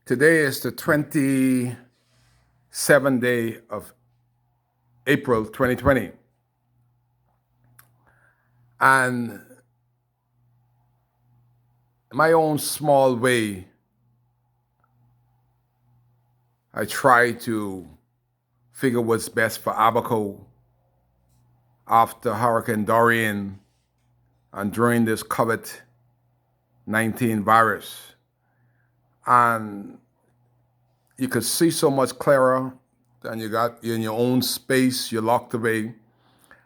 Today is the 27th day of April 2020. And in my own small way, I try to figure what's best for Abaco after Hurricane Dorian and during this COVID-19 virus. And you could see so much clearer than you got in your own space, you're locked away.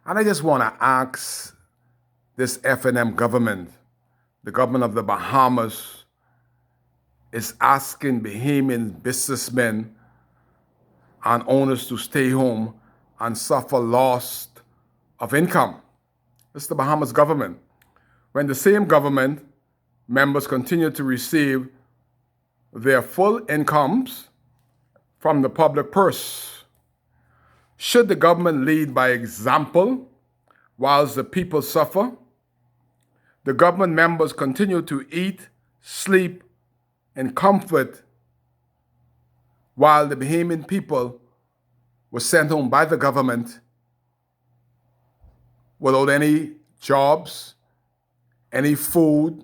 And I just want to ask this FNM government, the government of the Bahamas, is asking Bahamian businessmen and owners to stay home and suffer loss of income. It's the Bahamas government. When the same government members continue to receive their full incomes from the public purse. Should the government lead by example whilst the people suffer? The government members continue to eat, sleep, and comfort while the Bahamian people were sent home by the government without any jobs, any food,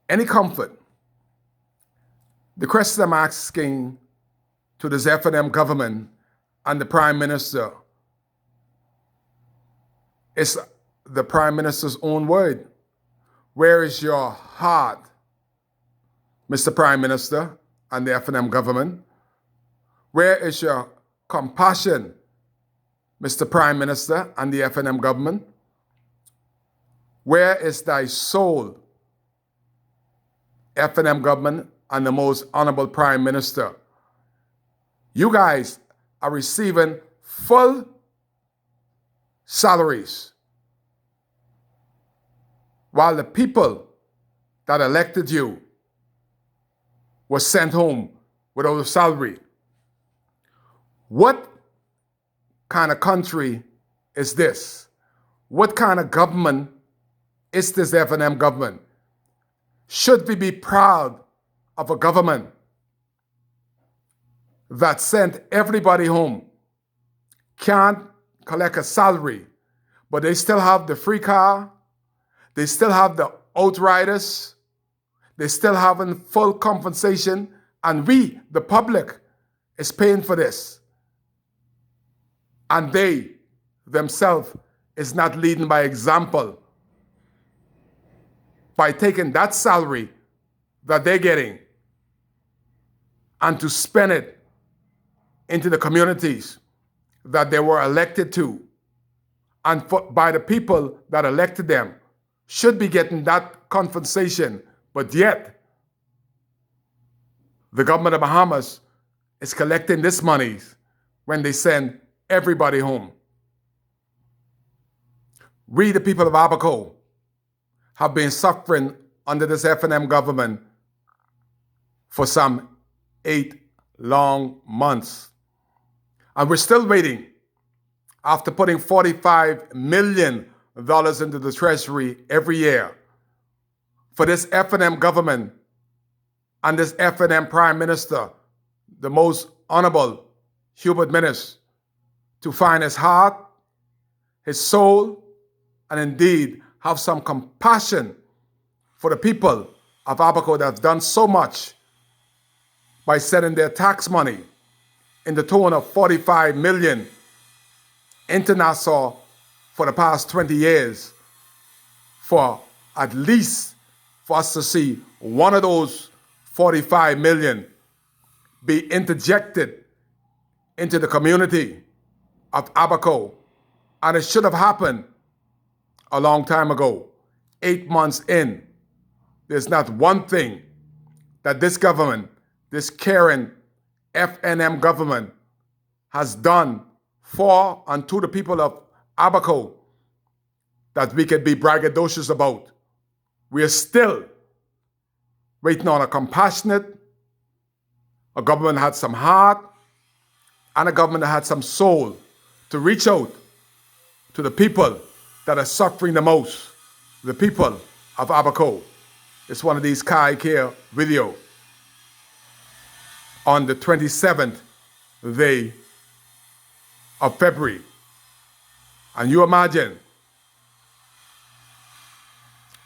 any comfort. The question I'm asking to this FNM government and the Prime Minister is the Prime Minister's own word. Where is your heart, Mr. Prime Minister and the FNM government? Where is your compassion, Mr. Prime Minister and the FNM government? Where is thy soul, FNM government and the most honorable Prime Minister? You guys are receiving full salaries while the people that elected you were sent home without a salary. What kind of country is this? What kind of government is this FNM government? Should we be proud of a government that sent everybody home, can't collect a salary, but they still have the free car, they still have the outriders, they still having full compensation, and we, the public, is paying for this. And they themselves is not leading by example by taking that salary that they're getting and to spend it into the communities that they were elected to and by the people that elected them should be getting that compensation. But yet, the government of Bahamas is collecting this money when they send everybody home. We, the people of Abaco, have been suffering under this FNM government for some 8 long months. And we're still waiting after putting $45 million into the Treasury every year for this FNM government and this FNM Prime Minister, the most honorable Hubert Minnis, to find his heart, his soul, and indeed have some compassion for the people of Abaco that have done so much by sending their tax money in the tone of $45 million into Nassau for the past 20 years for at least for us to see one of those $45 million be interjected into the community of Abaco. And it should have happened a long time ago. 8 months in, there's not one thing that this government, this caring FNM government, has done for and to the people of Abaco that we can be braggadocious about. We are still waiting on a compassionate, a government that had some heart, and a government that had some soul to reach out to the people that are suffering the most, the people of Abaco. It's one of these Kai Care videos. on the 27th day of February. And you imagine,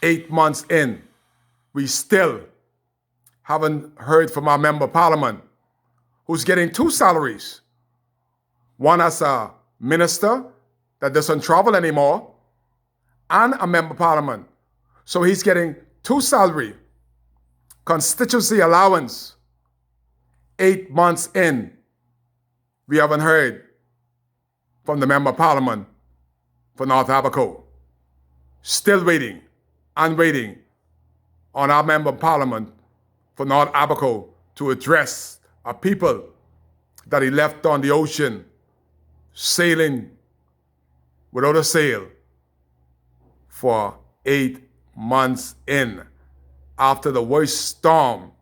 8 months in, we still haven't heard from our member of parliament, who's getting two salaries. One as a minister that doesn't travel anymore, and a member of parliament. So he's getting two salary, constituency allowance. 8 months in, we haven't heard from the member of parliament for North Abaco. Still waiting and waiting on our member of parliament for North Abaco to address a people that he left on the ocean, sailing without a sail for 8 months in, after the worst storm,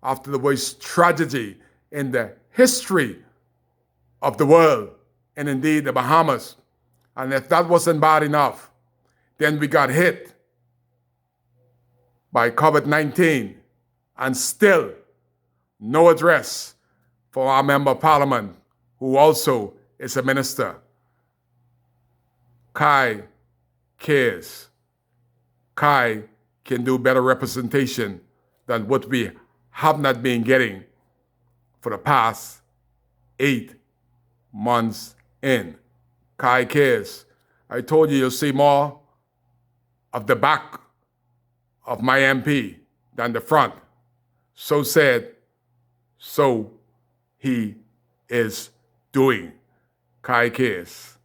after the worst tragedy in the history of the world, and indeed the Bahamas. And if that wasn't bad enough, then we got hit by COVID-19, and still no address for our member of parliament, who also is a minister. Kai cares. Kai can do better representation than what we have not been getting for the past 8 months in. Kai cares. I told you you'll see more of the back of my MP than the front. So said, so he is doing. Kai cares.